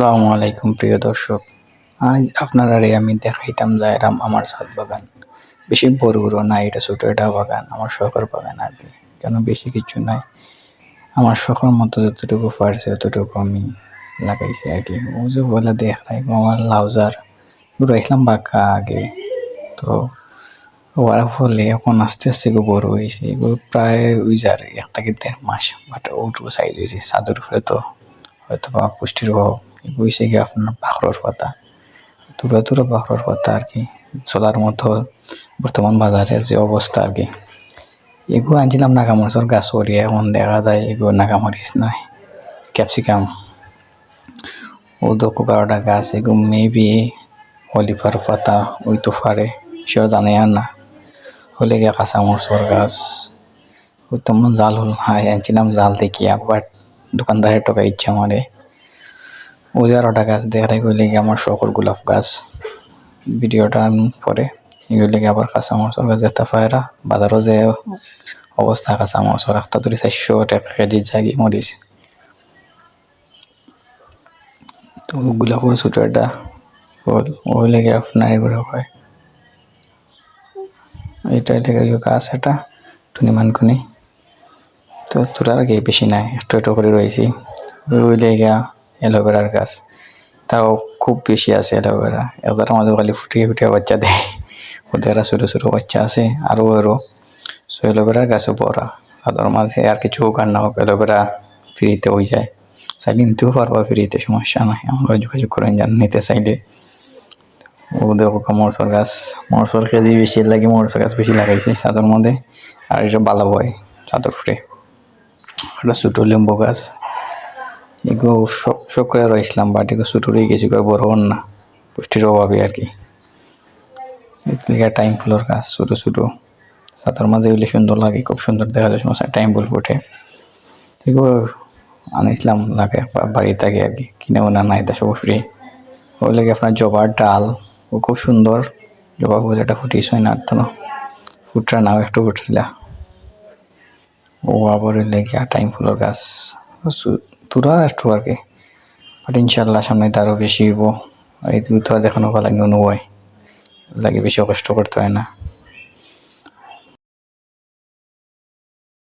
আসসালামু আলাইকুম প্রিয় দর্শক। আজ আপনারারে আমি দেখাইতাম যাইরাম আমার ছাদ বাগান। বেশি বড় না, এটা ছোট একটা বাগান, আমার শখের বাগান আর কি। কেন বেশি কিছু নাই, আমার শখের মতো যতটুকু পারছে ততটুকু আমি লাগাইছি আর কি। ও যে বলে দেখাই আমার লাউজার ঘুরাইছিলাম বাঁকা আগে, তো ওরা ফলে এখন আস্তে আস্তে এগুলো বড় হয়েছে। এগুলো প্রায় ওই যার 1 থেকে 1.5 মাস, বাট ওটুকু সাইজ হয়েছে। ছাদের উপরে তো হয়তো বা পুষ্টির অভাব। এগুলো হয়েছে গিয়ে আপনার বাখরর পাতা, তুরা তুরা বাখরর পাতা আর কি, চলার মতো বর্তমান বাজারে যে অবস্থা আর কি। এগুলো আনছিলাম নাগামরিচের গাছ ওরিয়ে, এখন দেখা যায় এগুলো নাগামরিচ নয়, ক্যাপসিকাম। ও দক্ষ কারোটা গাছ, এগুলো মেবি অলিভার পাতা ওই তো পারে, সেও জানে আর না। হলে গিয়ে কাঁচামরিচের গাছ, ওই তেমন জাল হল হাই আনছিলাম জাল দেখিয়া, বাট দোকানদারের টাকা ইচ্ছা আমারে ও যে আরোটা গাছ দেখাই গেলে গিয়ে আমার শখর গোলাপ গাছ। ভিডিওটা পরে এগুলি আবার কাঁচামরিচের গাছ যেতে পায়রা বাজারও যে অবস্থা, কাঁচামরিচের একটা ধরে 400 টাকা কেজি জাগি মরিচ। তো গোলাপের ছোট একটা ফল, ওই লেগে আপনার এগুলো হয়। এটা লেগে গাছ এটা টুনি মানকুনি, তো তোরার আগে বেশি নাই, একটু একটু করে রয়েছি। ওই লেগে অ্যালোভেরার গাছ, তাও খুব বেশি আছে অ্যালোভেরা, এদের মাঝে খালি ফুটিয়ে ফুটিয়ে বাচ্চা দেয়। ওদের ছোটো ছোটো বাচ্চা আছে আরও সো অ্যালোভেরার গাছও পড়া তাদের মাঝে আর কিছু হোক আর না হোক, অ্যালোভেরা ফ্রিতে হয়ে যায়। চাইলে নিতেও পারবা ফ্রিতে, সমস্যা নাই, আমরা যোগাযোগ করেন জান নিতে চাইলে। ও দেখো মরসর গাছ, মরসর কেজি বেশি লাগে, মরসর গাছ বেশি লাগাইছে চাদর মধ্যে, আর এটা ভালো হয় চাদর ফুটে। একটা ছোটো লেম্বু গাছ, এগুলো শখ করে রয়েছিলাম, বাট এগুলো ছোটো রয়ে গেছি, বড় হন না, পুষ্টির অভাবে আর কি। এদিকে টাইম ফুলের গাছ ছোটো ছোটো, ছাতার মাঝে হইলে সুন্দর লাগে, খুব সুন্দর দেখা যায় সমস্যা টাইম ফুল ফুটে। এগুলো আনিছিলাম লাগে বাড়ি থেকে আর কি, কিনে ওনা নাই তা সব ফ্রি। ওই লাগে আপনার জবার ডাল, ও খুব সুন্দর, জবা ফুলটা ফুটিয়েছে না তো, ফুটটা নাও একটু ফুটছিল। ও আবার লেগে টাইম ফুলের গাছ তোরা একটু আর কি, বাট ইনশাল্লাহ সামনে তো আরও বেশি হইব। এই দুই তো দেখানো ভালো লাগে, অনুভয় লাগে, বেশি কষ্ট করতে হয় না।